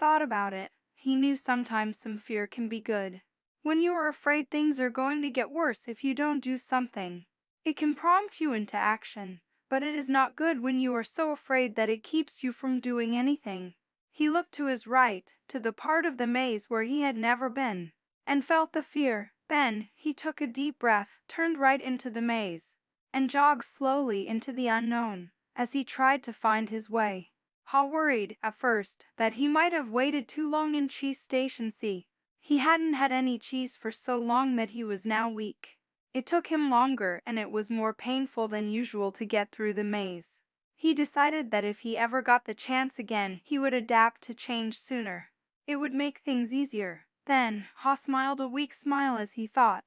thought about it, he knew sometimes some fear can be good. When you are afraid things are going to get worse if you don't do something, it can prompt you into action, but it is not good when you are so afraid that it keeps you from doing anything. He looked to his right, to the part of the maze where he had never been, and felt the fear. Then he took a deep breath, turned right into the maze, and jogged slowly into the unknown as he tried to find his way. Haw worried, at first, that he might have waited too long in Cheese Station C. He hadn't had any cheese for so long that he was now weak. It took him longer and it was more painful than usual to get through the maze. He decided that if he ever got the chance again, he would adapt to change sooner. It would make things easier. Then, Haw smiled a weak smile as he thought,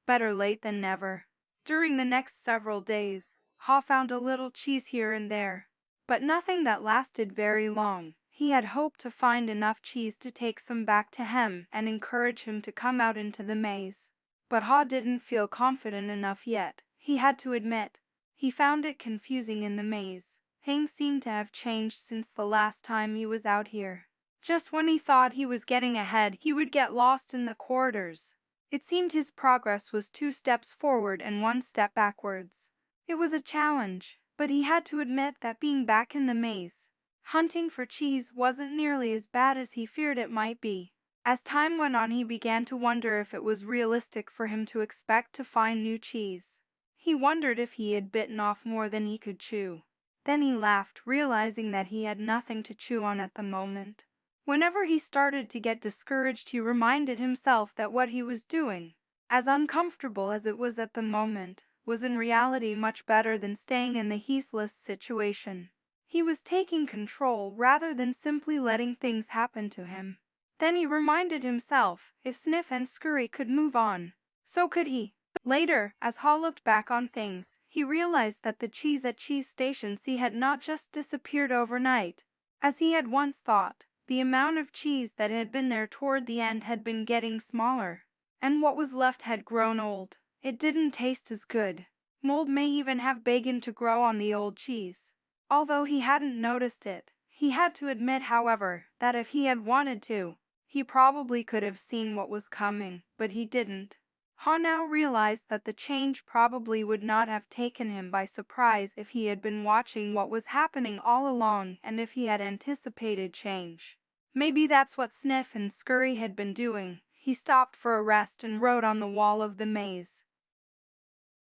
better late than never. During the next several days, Haw found a little cheese here and there, but nothing that lasted very long. He had hoped to find enough cheese to take some back to him and encourage him to come out into the maze. But Haw didn't feel confident enough yet, he had to admit. He found it confusing in the maze. Things seemed to have changed since the last time he was out here. Just when he thought he was getting ahead, he would get lost in the corridors. It seemed his progress was 2 steps forward and 1 step backwards. It was a challenge, but he had to admit that being back in the maze, hunting for cheese, wasn't nearly as bad as he feared it might be. As time went on, he began to wonder if it was realistic for him to expect to find new cheese. He wondered if he had bitten off more than he could chew. Then he laughed, realizing that he had nothing to chew on at the moment. Whenever he started to get discouraged, he reminded himself that what he was doing, as uncomfortable as it was at the moment, was in reality much better than staying in the heatless situation. He was taking control rather than simply letting things happen to him. Then he reminded himself, if Sniff and Scurry could move on, so could he. Later, as Haw looked back on things, he realized that the cheese at Cheese Station C had not just disappeared overnight, as he had once thought. The amount of cheese that had been there toward the end had been getting smaller, and what was left had grown old. It didn't taste as good. Mold may even have begun to grow on the old cheese. Although he hadn't noticed it, he had to admit, however, that if he had wanted to, he probably could have seen what was coming, but he didn't. Haw now realized that the change probably would not have taken him by surprise if he had been watching what was happening all along and if he had anticipated change. Maybe that's what Sniff and Scurry had been doing. He stopped for a rest and wrote on the wall of the maze,